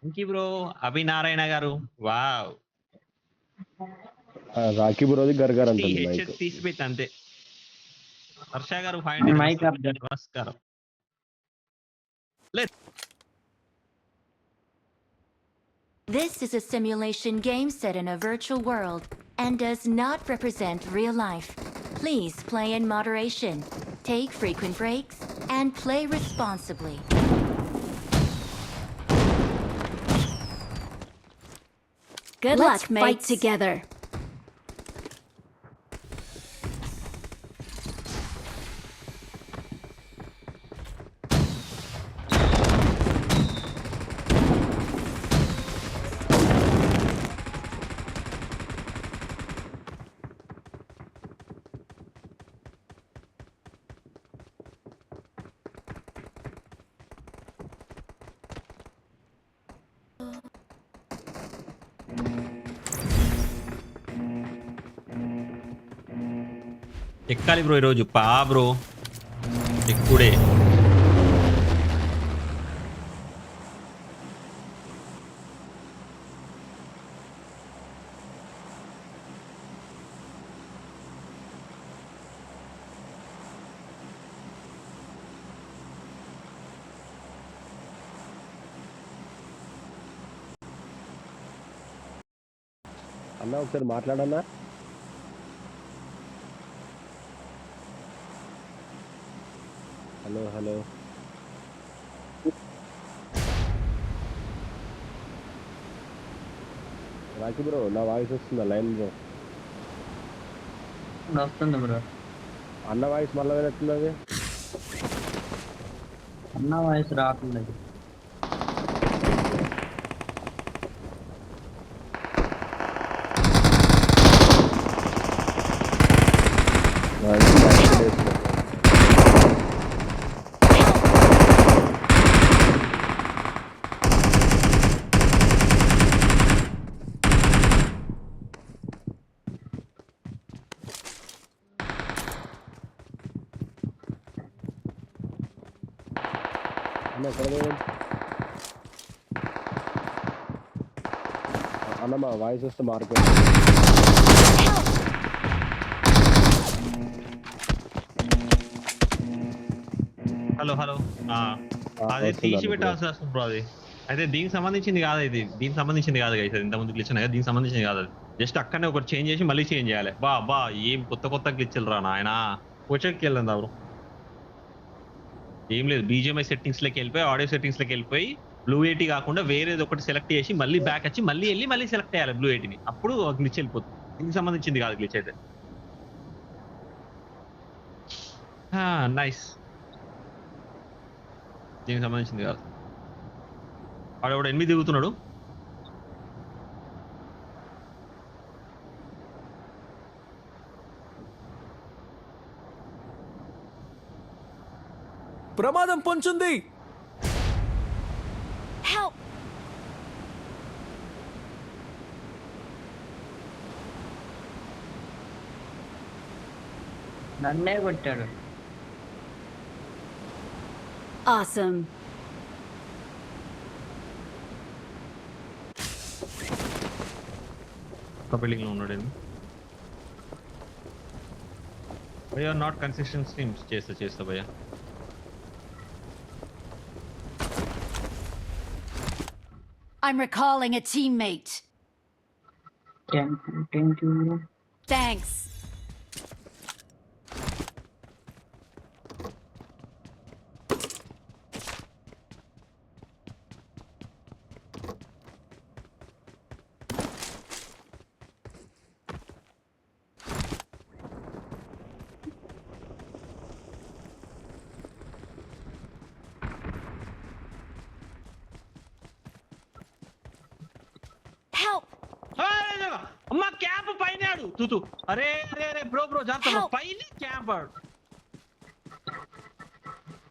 Thank you bro. అభినారాయణ గారు. Wow! Rakhi బ్రోది గర్గర్ అంటుంది mic. Headset తీసి పెట్టి అంతే. హర్ష గారు 500 మైక్ నమస్తే. నమస్కారం. This is a simulation game set in a virtual world and does not represent real life. Please play in moderation, take frequent breaks, and play responsibly. Good Let's luck, mates. fight together. ఎక్కాలి bro ఈరోజు. Bro ఎక్కుడే. అన్న ఒకసారి మాట్లాడన్నా. Hello hello Rakhi bro, నా voice వస్తుందా line bro? వస్తుంది bro. అన్న voice మళ్ళీ వేరేస్తుంది. అది అన్న వాయిస్ రావట్లేదు. అన్న మా వాయిస్ వస్తే మార్పు. Hello hello. అది తీసి పెట్టాల్సి వస్తుంది బ్రో. అది అయితే దీనికి సంబంధించింది కాదు. ఇది దీనికి సంబంధించింది కాదు. అయితే ఇంత ముందు గ్లిచ్ కదా, దీనికి సంబంధించింది కాదు. అది జస్ట్ అక్కడనే ఒకటి చేంజ్ చేసి మళ్ళీ చేంజ్ చేయాలి. బా ఏం కొత్త గ్లిచ్లు రా నాయన. వచ్చేకి వెళ్ళండి బ్రో. ఏం లేదు, బీజిఎంఐ సెట్టింగ్స్ లోకి వెళ్ళిపోయి, ఆడియో సెట్టింగ్స్ లోకి వెళ్ళిపోయి, బ్లూ ఎయిటీ కాకుండా వేరేది ఒకటి సెలెక్ట్ చేసి మళ్ళీ బ్యాక్ వచ్చి మళ్ళీ వెళ్ళి మళ్ళీ సెలెక్ట్ చేయాలి బ్లూ ఎయిటీని. అప్పుడు గ్లిచ్ వెళ్ళిపోతుంది. దీనికి సంబంధించింది కాదు గ్లిచ్ అయితే. నైస్. దీనికి సంబంధించింది కాదు. వాడు 8 దిగుతున్నాడు. ప్రమాదం పొంచుంది. Help! నన్నే కొట్టాడు. Awesome. ఒక బిల్డింగ్ లో ఉన్నాడు. భయ్యా నాట్ కన్సిస్టెంట్ స్ట్రీమ్స్ చేస్తా భయ్యా. I'm recalling a teammate. Thank you. Thanks. Help! అమ్మ క్యాంప్ పైనాడు. తూతు. అరే బ్రో జాగ్రత్త. పైన క్యాంప్ ఆడు.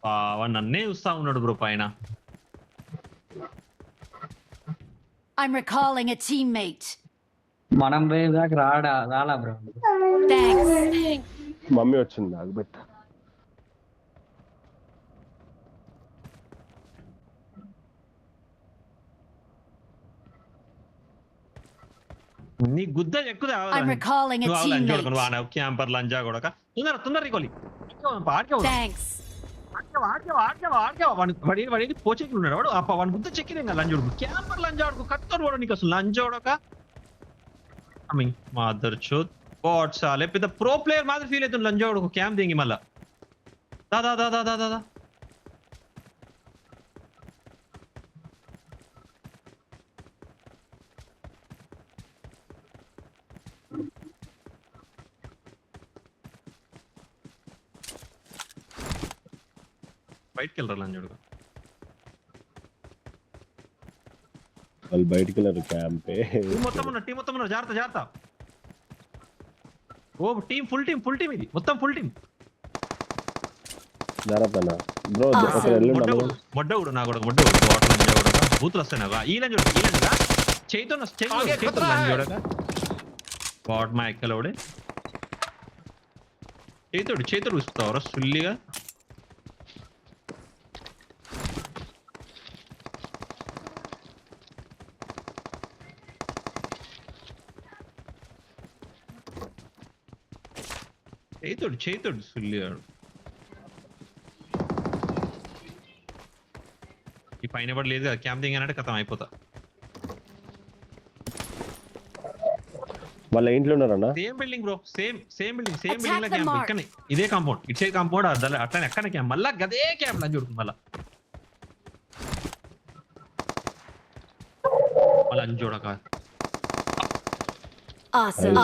వాడు నన్నే చూస్తా ఉన్నాడు బ్రో పైన. I'm recalling a teammate. మనం పోయి దాకా రాలా బ్రో. Thanks. మమ్మీ వచ్చింది నాకు పెట్ట. నీ గుద్ద ఎక్కుదా I'm recalling a teammate. నువ్వు క్యాంపర్ లంజా కొడక తొందర రికోలి Thanks. వాడి పోచెక్కి ఉన్నాడు వాడు వాడి గుద్ద చెక్కిన లంజోడు క్యాంపర్ లంజాడుకు కత్తరు వాడు నీకు అసలు లంజోడక ఐ మీన్ మదర్ చోద్ బాట్ సాలే పెద్ద ప్రో ప్లేయర్ మాదిరి ఫీల్ అవుతుంది లంజోడు క్యాంప్ దింగి మళ్ళా దా బయటికి వెళ్ళరా లంజోడు వాళ్ళు బయటికి వెళ్ళారు క్యాంపే. టీం మొత్తం ఉన్నారు జాగ్రత్త ఓ ఫుల్ టీం ఇది మొత్తం ఫుల్ టీం జరపనా బ్రో ఒక ఎల్లుండి మొడ్డవుడు నా కూడా మొడ్డవుడు బాట్ లంజోడు బూతులు వస్తాయి నాకు ఈ లంజోడు చైతన్య లంజోడక బాట్ మా ఎక్కలోడే చేతుడు చూస్తావరా సుల్లిగా చేతుడు సుల్లిగాడు ఈ పైన పడి లేదు కదా క్యాంప్ దిగానంటే కథం అయిపోతా వాళ్ళ ఇంట్లో ఉన్నారన్నా. Same building bro same building లో క్యాంప్ ఇక్కడ ఇదే కాంపౌండ్ ఇటు సైడ్ కాంపౌండ్ అట్లా ఎక్కడ క్యాంప్ మళ్ళా గదే క్యాంప్ అని చూడుతుంది మళ్ళా అని చూడక Awesome.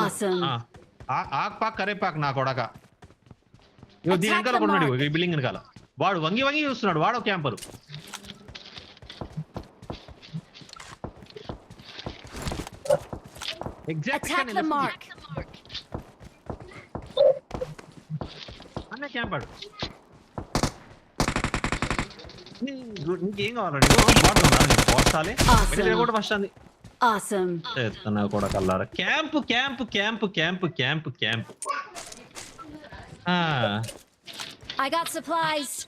ఆక్ పాక్ కరే పాక్ నా కొడక ఇగో దీని వెనకాల కొన్నాడు ఈ బిల్డింగ్ వెనకాల వాడు వంగి చూస్తున్నాడు వాడు క్యాంపరు Attack the mark. అన్న క్యాంపాడు ఇంకేం కావాలండి బాట్సాలే కూడా ఫస్ట్ అంది Awesome. కూడా కల్లారా camp I got supplies.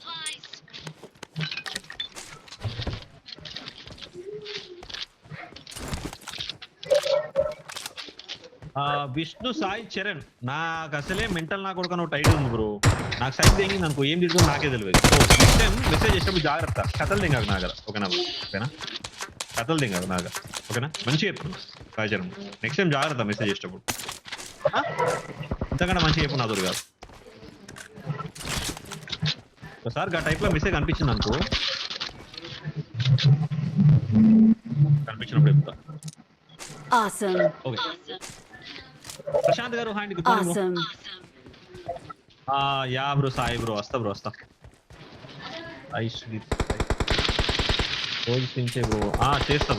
Vishnu Sai Charan నాకు అసలే మెంటల్ నా కొడుకు నువ్వు టైటిల్ ఉంది బ్రో నాకు సైజ్ దింగి నాకు ఏం తిరుగుతుందో నాకే తెలియదు సో నెక్స్ట్ టైం మెసేజ్ చేసినప్పుడు జాగ్రత్త కథలు దింగాక నాగర ఓకేనా కథలు దింగాక నాగ ఓకేనా మంచిగా చెప్తున్నా సాయి చరణ్ నెక్స్ట్ టైం జాగ్రత్త మెసేజ్ చేసేటప్పుడు ఇంతకన్నా మంచిగా చెప్పు నా దూరు కాదు ఒకసారి ఆ టైప్ లో మెసేజ్ కనిపించింది అనుకో కనిపించినప్పుడు చెప్తా Awesome. ఓకే ప్రశాంత్ గారు hi Awesome. Yeah bro Sai bro వస్తా రోజు తింటే బ్రో చేస్తా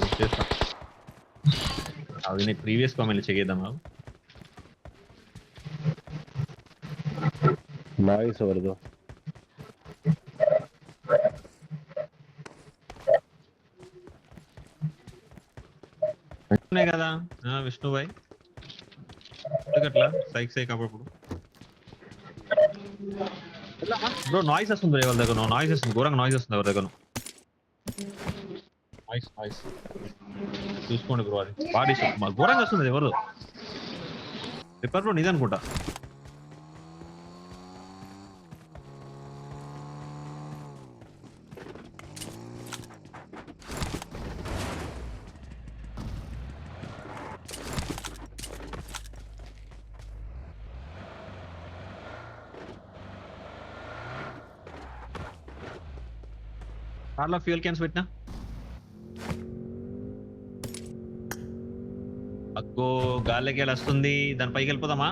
అది నీకు ప్రీవియస్ కామెంట్ చేద్దాం నాయిస్ ఎవరిదో కదా విష్ణు భాయ్ అట్లా సైక్ అప్పుడు బ్రో నాయిస్ వస్తుంది ఎవరి దగ్గర నాయిస్ వస్తుంది ఘోరంగా నాయిస్ వస్తుంది ఎవరి దగ్గర నాయిస్ చూసుకోండి బ్రో అది బాడీ ఘోరంగా వస్తుంది ఎవరు రిపేర్ బ్రో నీదనుకుంటా కార్లో ఫ్యూయల్ క్యాన్స్ పెట్టినా అక్కో గాలికి వస్తుంది దాని పైకి వెళ్ళిపోదామా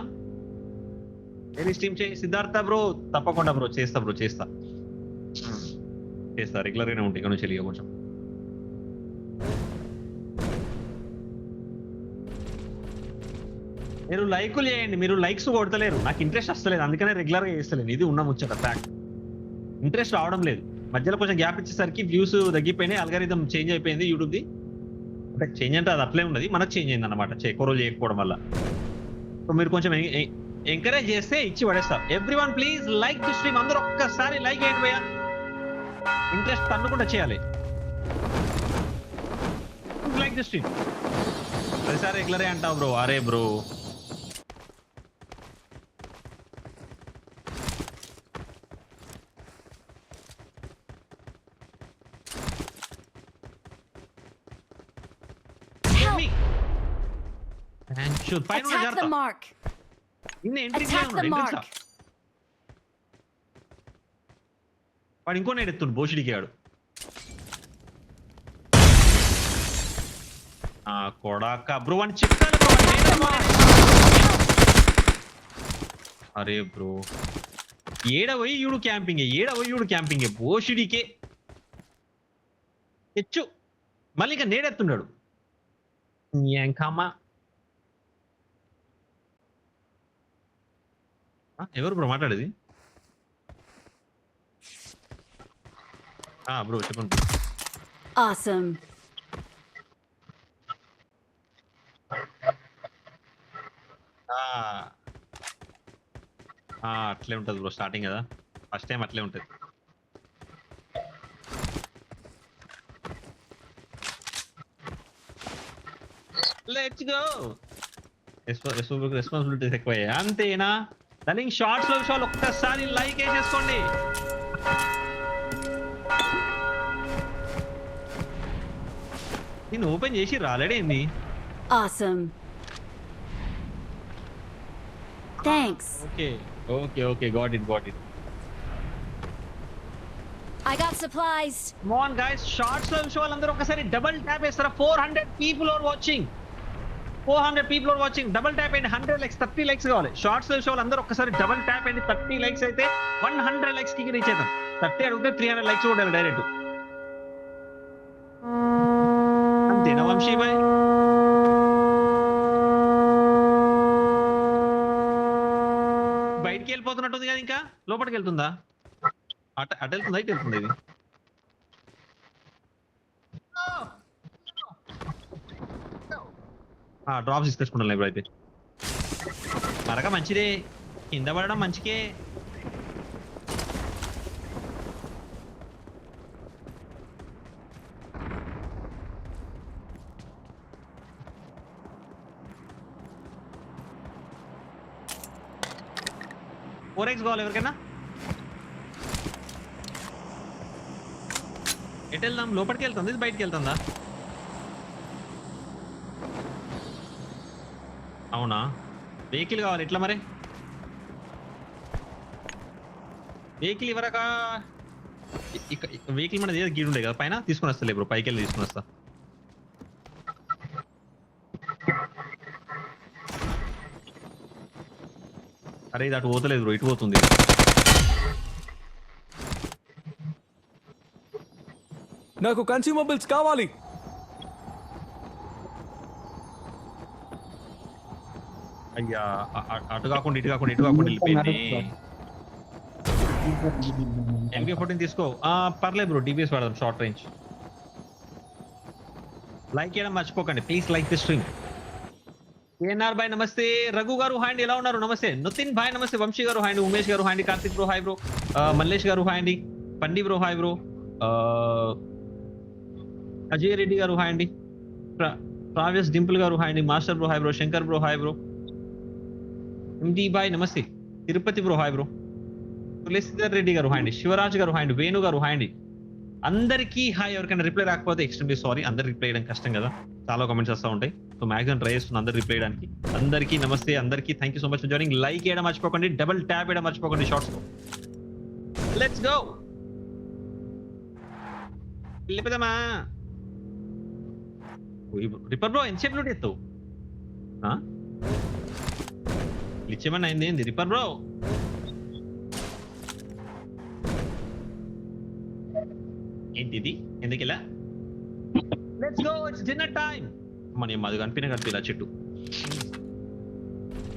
ఏది స్టీమ్ చేయి సిద్ధార్థ బ్రో తప్పకుండా బ్రో చేస్తా రెగ్యులర్ గానే ఉంటాయి ఇక్కడ నుంచి వెళ్ళి కొంచెం మీరు లైకులు చేయండి మీరు లైక్స్ కొడతలేరు నాకు ఇంట్రెస్ట్ వస్తలేదు అందుకనే రెగ్యులర్ గా చేస్తలేదు ఇది ఉన్న ముచ్చట ఫ్యాక్ట్ ఇంట్రెస్ట్ రావడం లేదు మధ్యలో కొంచెం గ్యాప్ ఇచ్చేసరికి వ్యూస్ తగ్గిపోయినాయి అల్గారిథం చేంజ్ అయిపోయింది యూట్యూబ్ది అంటే చేంజ్ అంటే అది అట్లే ఉన్నది మనకు చేంజ్ అయింది అనమాట ఎక్కువ రోజు చేయకపోవడం వల్ల సో మీరు కొంచెం ఎంకరేజ్ చేస్తే ఇచ్చి పడేస్తాం everyone please like the stream అందరూ ఒక్కసారి లైక్ చేయండి భయ్యా ఇంట్రెస్ట్ తన్నుకుంటా చేయాలి లైక్ ది స్ట్రీమ్ ప్రతిసారి రెగ్యులరే అంటావు బ్రో. అరే bro Attack the mark. Attack the mark. వాడు ఇంకో నేడు ఎత్తుండు బోషిడికి ఆడు. కొడాక బ్రో అని చెప్తాను బ్రో. అరే బ్రో ఏడవై ఈడు క్యాంపింగ్ బోషిడికే హెచ్చు మళ్ళీ ఇంకా నేడెత్తున్నాడు. ఎంకమ్మా ఎవరు బ్రో మాట్లాడేది? బ్రో చెప్పండి. Awesome. అట్లే ఉంటుంది బ్రో స్టార్టింగ్ కదా, ఫస్ట్ టైం అట్లే ఉంటుంది. Let's go. రెస్పాన్సిబిలిటీస్ ఎక్కువయ్యాయి అంతేనా? రన్నింగ్ షార్ట్స్ లో విషయాలు ఒక్కసారి లైక్ వేసేసుకోండి. నేను ఓపెన్ చేసి రాలేడే ఏంది? Awesome. Thanks. Okay. Got it. I got supplies. Come on guys, shorts లో విషయాలు వాళ్ళందరూ ఒకసారి డబుల్ ట్యాప్ వేస్తారా? 400 people are watching. Double tap అండి. 100 likes 30 likes కావాలి. షార్ట్స్ లో విషయాలు అందరూ ఒకసారి డబుల్ ట్యాప్ అండి. 30 likes అయితే 100 likes కి రీచ్ అవుతాం. 30 అడిగితే 300 likes కూడా డైరెక్ట్. అంతేనా వంశీ భాయ్? బయటికి వెళ్ళిపోతున్నట్టుంది కదా, ఇంకా లోపలికి వెళ్తుందా? అటు వెళ్తుందా, ఇటు వెళ్తుంది ఇది? డ్రాప్స్ తీసుకొచ్చుకుంటాను ఇప్పుడు అయితే. మరక మంచిదే, కింద పడడం మంచికే. ఫోరెక్స్ కావాలి ఎవరికైనా? ఎటు వెళ్దాం? లోపలికి వెళ్తుంది, ఇది బయటికి వెళ్తుందా? అవునా, వెహికల్ కావాలి. ఎట్లా మరి? వెహికల్ ఇవ్వరకా? వెహికల్ మన గీడు ఉండే కదా పైన, తీసుకుని వస్తా ఇప్పుడు పైకి వెళ్ళి తీసుకుని వస్తా. అరే ఇది అటు పోతలేదు బ్రో, ఇటు పోతుంది. నాకు కన్స్యూమబుల్స్ కావాలి. అయ్యా అటు కాకుండా ఇటు వెళ్ళిపోయింది. MK14 తీసుకో. పర్లేదు బ్రో, DBS వాడదాం షార్ట్ రేంజ్. లైక్ చేయడం మర్చిపోకండి please. Like the stream. KNR భాయ్ నమస్తే. రఘు గారు హాయ్ అండి, ఎలా ఉన్నారు? నమస్తే. నితిన్ భాయ్ నమస్తే. వంశీ గారు హాయ్ అండి. ఉమేష్ గారు హాయ్ అండి. Karthik bro hi bro. Mallesh గారు హాయ్ అండి. Pandi bro hi bro. Ajay Reddy గారు హాయ్ అండి. ట్రావెస్ డింపుల్ గారు హాయ్ అండి. Master bro hi bro. Shankar bro hi bro. MD బాయ్ నమస్తే. Tirupati bro hi bro. Tulasidhar Reddy గారు హాయ్ అండి. శివరాజ్ గారు హాయ్ అండి. వేణు గారు హాయ్ అండి. అందరికీ హాయ్. ఎవరికైనా రిప్లై రాకపోతే ఎక్స్ట్రీమ్లీ సారీ. అందరు రిప్లై చేయడం కష్టం కదా, చాలా కామెంట్స్ వస్తూ ఉంటాయి. సో మ్యాక్సిమం ట్రై చేస్తున్నా అందరు రిప్లై చేయడానికి. అందరికీ నమస్తే. అందరికీ thank you so much for joining. Like చేయడం మర్చిపోకండి, డబుల్ ట్యాప్ చేయడం మర్చిపోకండి షార్ట్స్ లో. Let's go. వెళ్ళిపోదామా? రిపర్ బ్రో ఎంతసేపు లూట్ ఎత్తావు? ఇచ్చేమన్నా అయింది ఏంది రిపర్ బ్రో? ఏంటిది? ఎందుకు ఇలా? Let's go, it's dinner time. మన అది కనిపిలా చెట్టు.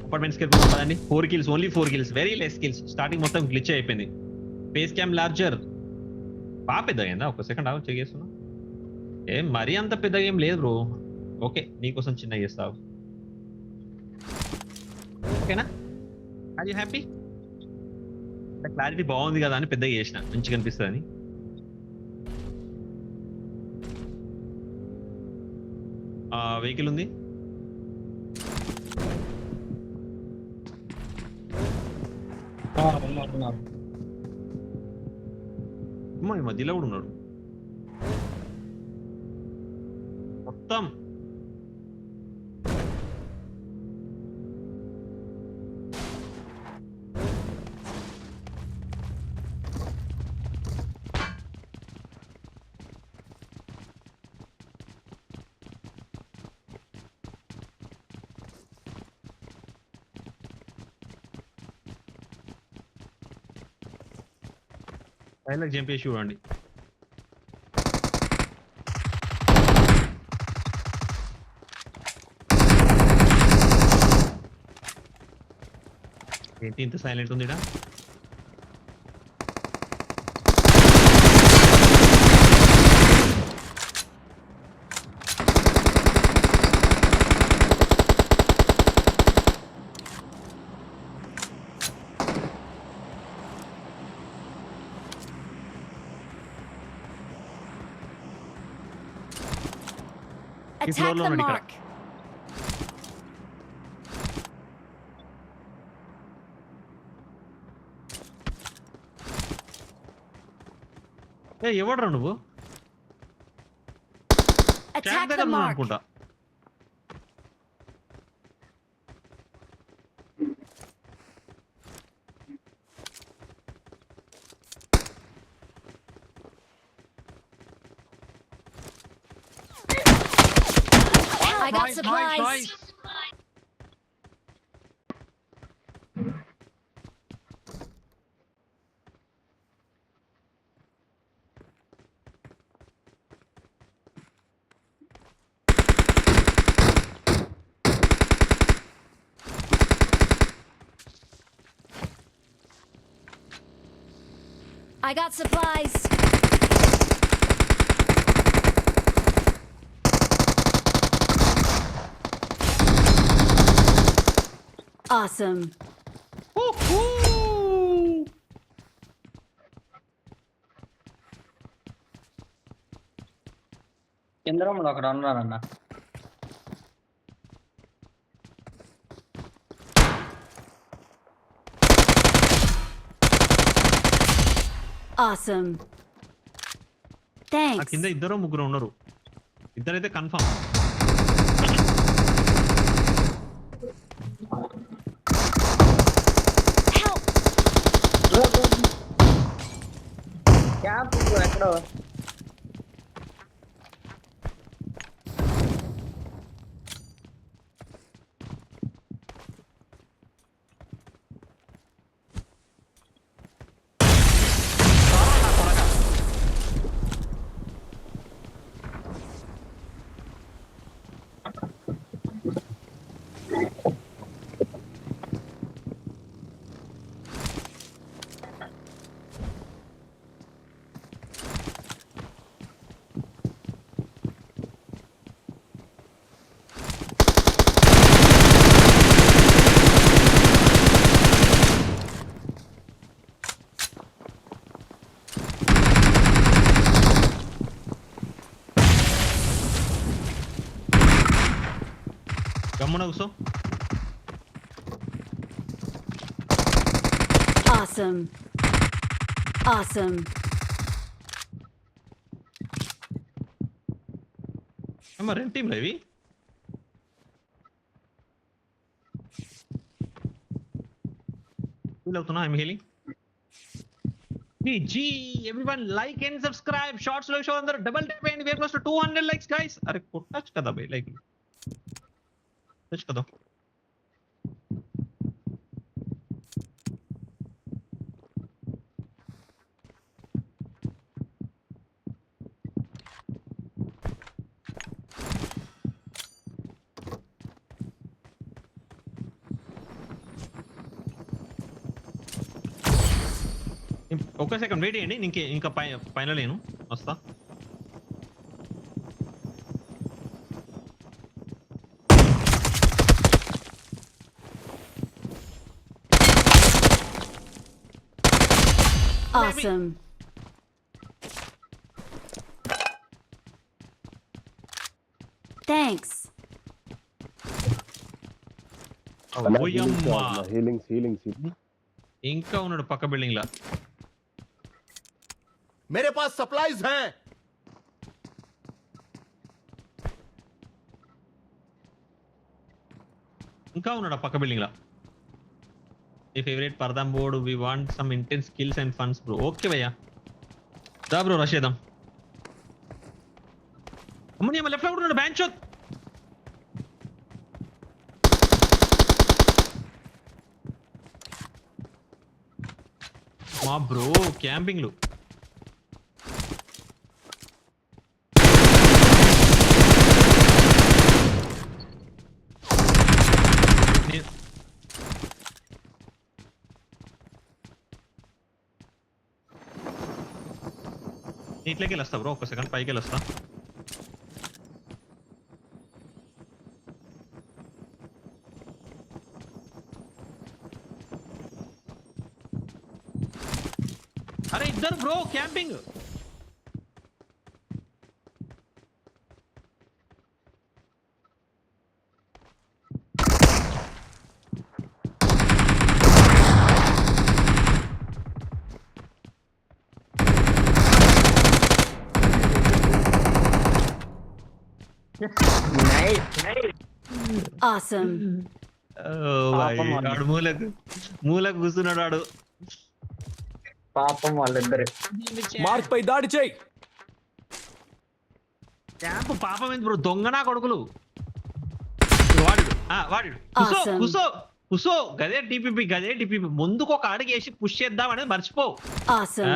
అపార్ట్మెంట్స్కి వెళ్ళిపోతుందండి. 4 kills, only 4 kills, very less kills. Starting మొత్తం గ్లిచ్ అయిపోయింది. ఫేస్ క్యామ్ లార్జర్ బాగా పెద్దగా అయిందా? ఒక సెకండ్ ఆగు, చెక్ చేస్తున్నా. ఏం మరీ అంత పెద్దగా ఏం లేదు బ్రో. ఓకే, నీకోసం చిన్న చేస్తావు. ఓకేనా? Are you happy? క్లారిటీ బాగుంది కదా అని పెద్దగా చేసిన, మంచిగా అనిపిస్తుంది అని. వెహికల్ ఉంది. ఉన్నారు. అమ్మా, ఈ మధ్యలో కూడా ఉన్నాడు మొత్తం. పైలకి జంప్ చేసి చూడండి. ఏంటి ఇంత సైలెంట్ ఉంది ఈడ? Attack the Lord, mark. ఏ ఎవడరా నువ్వు? Attack ట్యాంక్ the దగ్గర ఉన్నావు mark. అనుకుంటా. I got Nice, supplies. nice. I got supplies. Awesome. Woohoo! కేంద్రంలో అక్కడ ఉన్నారన్న. Awesome. ఆ Thanks. కింద ఇద్దరు ముగ్గురు ఉన్నారు. ఇద్దరైతే కన్ఫర్మ్. Help. క్యాంప్ ఎక్కడో. గమ్మున కూసో. Awesome. Awesome. అమ్మ రెండు టీంలు ఇవి. ఫీల్ అవుతున్నా ఐఎమ్ హీలింగ్. జీ everyone like and subscribe. Shorts లో షో అందరూ డబుల్ ట్యాప్ చేయండి. We're close to 200 likes guys. అరే కొట్టచ్చు కదా బై, లైక్ కదా. ఒక్క సెకండ్ వెయిట్ చేయండి. ఇంకా పైన లేను, వస్తా. Awesome. Thanks. హీలింగ్స్. ఇంకా ఉన్నాడు పక్క బిల్డింగ్ లా. मेरे पास सप्लाईज हैं। ఇంకా ఉన్నాడు పక్క బిల్డింగ్ లా. మీ ఫేవరెట్ పర్దాం board, we want some intense skills and funs bro. Okay భయ్యా, దా బ్రో రష్ చేద్దాం. అమ్మని అమ్మ లెఫ్ట్ లో ఉన్నాడు బ్యాంచ్. మా బ్రో క్యాంపింగ్లు. ఇట్లకి వెళ్ళొస్తా బ్రో, ఒక్క సెకండ్ పైకి వెళ్ళొస్తా. అరే ఇద్దరు బ్రో క్యాంపింగ్. Awesome. పాపం వాళ్ళు. వాడు మూలకు కూర్చున్నాడు వాడు. పాపం వాళ్ళిద్దరు. మార్క్ పై దాడి చేయి. క్యాంప్ పాపం ఏంది బ్రో, దొంగనా కొడుకులు. వాడు వాడు కుసో Awesome. కుసో కుసో గదే టిపిపి ముందుకు ఒక అడుగు వేసి పుష్ చేద్దాం అనేది మర్చిపో. Awesome.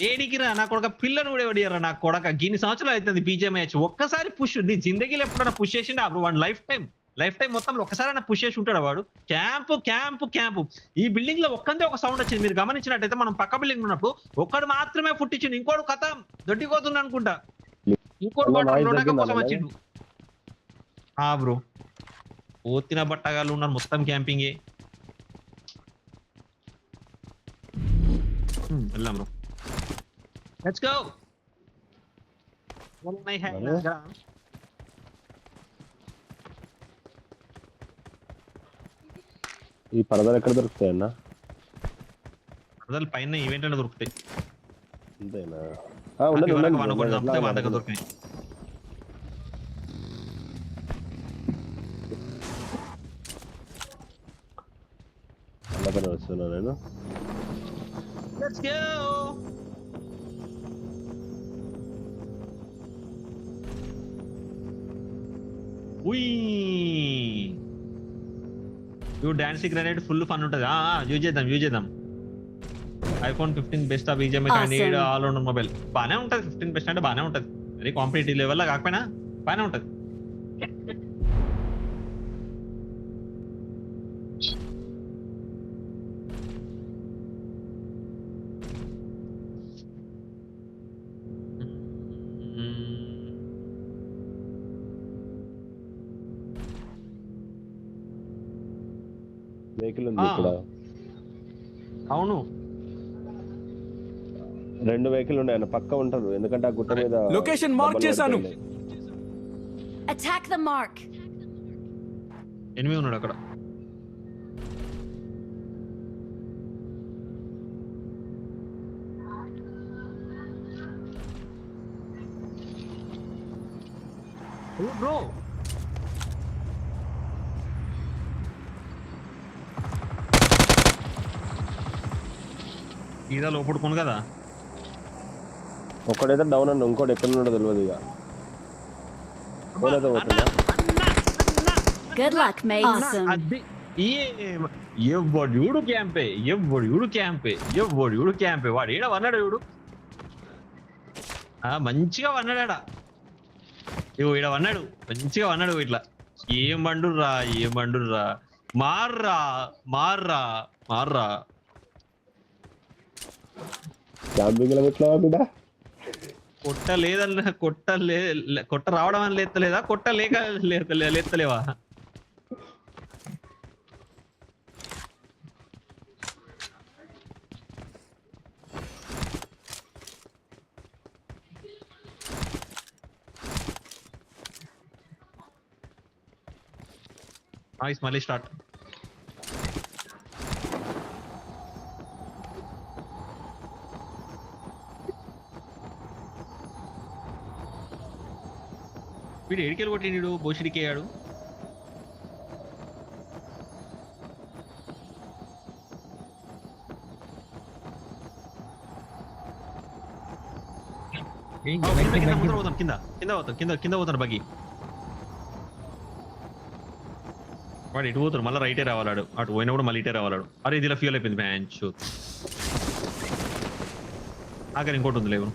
ఏడికిరా నా కొడక, పిల్లను కూడా ఎవడియరా నా కొడక. గిన్ని సంవత్సరాలు అవుతుంది బీజే మ్యాచ్. ఒక్కసారి పుష్ నీ జిందగీలో ఎప్పుడైనా పుష్ చేసిండు అప్పుడు వాడు లైఫ్ టైం మొత్తంలో ఒక్కసారి పుష్ చేసి ఉంటాడు వాడు. క్యాంపు ఈ బిల్డింగ్ లో ఒక్కందే ఒక సౌండ్ వచ్చింది. మీరు గమనించినట్టయితే మనం పక్క బిల్డింగ్ ఉన్నప్పుడు ఒక్కడు మాత్రమే పుట్టించిండు, ఇంకోడు కథం దొడ్డిపోతుంది అనుకుంటా. ఇంకోటి కోసం వచ్చిండు. బ్రో పోతిన బట్టగాళ్ళు ఉన్నారు, మొత్తం క్యాంపింగే. వెళ్దాం బ్రో, లెట్స్ గో. ఈ పరదాలు ఎక్కడ దొరుకుతాయి అన్న? పరదాలు పైన ఈవెంట్ లో దొరుకుతాయి. అంతేనా? వాళ్ళ దగ్గర దొరికాయి. అలాగనే వస్తున్నా నేను. Let's go. Dancing grenade full fun ఉంటది. యూజ్ చేద్దాం. IPhone 15 best of easy EMI candidate all rounder mobile. బానే ఉంటది. 15 బెస్ట్ అంటే బానే ఉంటది. వెరీ కాంపిటేటివ్ లెవెల్ లా కాకపోయినా బానే ఉంటది. వెహికల్ ఉంది ఇక్కడ. అవును, 2 వెహికల్ ఉన్నాయి అన్న, పక్క ఉంటారు. ఎందుకంటే ఆ గుట్ట మీద లొకేషన్ మార్క్ చేశాను. Attack the mark. ఎనిమిది ఉన్నాడు అక్కడ. బ్రో ఇదా లోపడుకోను కదా. ఒక్కడైతే డౌన్ అన్న, ఇంకోటి ఎక్కడ ఉన్నాడో తెలియదు. ఇక పోలేదా పోతుందా? Good luck, mate. Awesome. అది ఎవడు క్యాంపే వాడు ఈడ వన్నాడు. చూడు మంచిగా వన్నాడా. ఈడ వన్నాడు, మంచిగా వన్నాడు. ఇట్లా ఏం బండుర్రా మార్రా. క్యాంపింగ్ లో ఎట్లా ఉందా? కొట్ట లేదన్న, కొట్ట రావడం అని లేస్తలేదా? కొట్ట లేస్తలేవా? మళ్ళీ స్టార్ట్. వీడు ఏడికెళ్ళి కొట్టిండు బోషిడికి అయ్యాడు. కింద పోతాడు బగ్గి. వాడు ఇటు పోతాడు, మళ్ళీ రైటే రావాలాడు. అటు పోయినప్పుడు మళ్ళీ ఇటే రావాలాడు. అరే ఇది ఇలా ఫ్యూల్ అయిపోయింది మ్యాచ్. ఆఖరి ఇంకోటి ఉంది లేవు.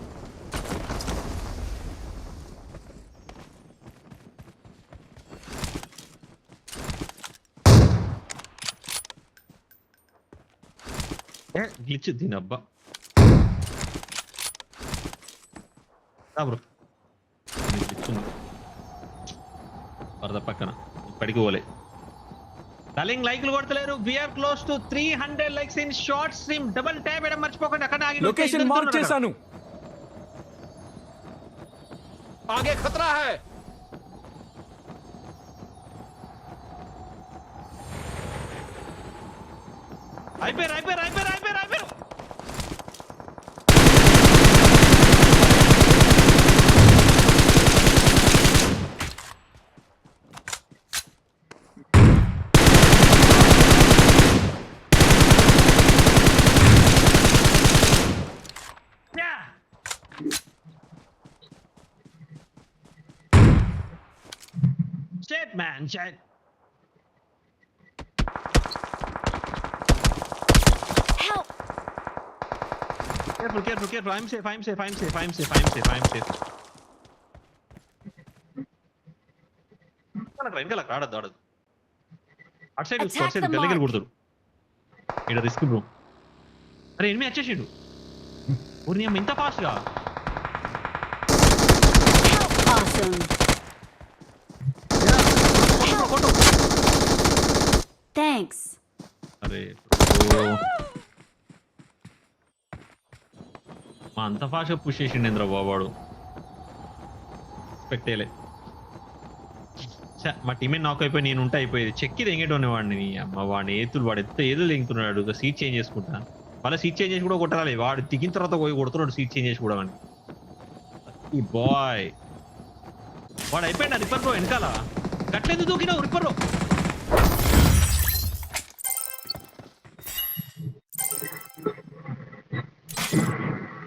గ్లిచ్ దీని అబ్బా బ్రో గ్లిచ్ ఉంది వరద పక్కన ఇప్పటికి పోలే. డార్లింగ్ లైక్లు కొడతలేరు. We are close to 300 likes in short stream. Double tap చేయడం మర్చిపోకండి. అక్కడ ఆగి లొకేషన్ మార్క్ చేశాను. आगे खतरा है. అయిపోయారు. Shit, man, shit. Help! Careful. I'm safe. వెనకాల ఆడద్దు. అటు సైడ్ Attack the గల్లికి mark. కొడుతారు. ఇక్కడ రిస్క్ బ్రో. అరే ఎనిమి వచ్చేసిండు. ఊరిని అమ్మ ఇంత ఫాస్ట్ గా. Awesome. Thanks. అరే మా అంత ఫాస్ట్ పుష్ చేసిండు ఇంద్ర బాబాడు. ఎక్స్పెక్ట్ మా టీమే నాక్ అయిపోయి నేను ఉంటే అయిపోయేది. చెక్కి తెంగేటోని వాడిని. అమ్మ వాడిని ఏతులు వాడు ఏదో తెంగుతున్నాడు. సీట్ చేంజ్ చేసుకుంటా. మళ్ళీ సీట్ చేంజ్ చేసి కూడా కొట్టాలి. వాడు దిగిన తర్వాత పోయి కొడుతున్నాడు సీట్ చేంజ్ చేసి కూడా. వాడిని ఈ బాయ్ వాడు అయిపోయింది రిపర్ బ్రో. వెనకాల గట్లేదు దూకినావు రిపర్.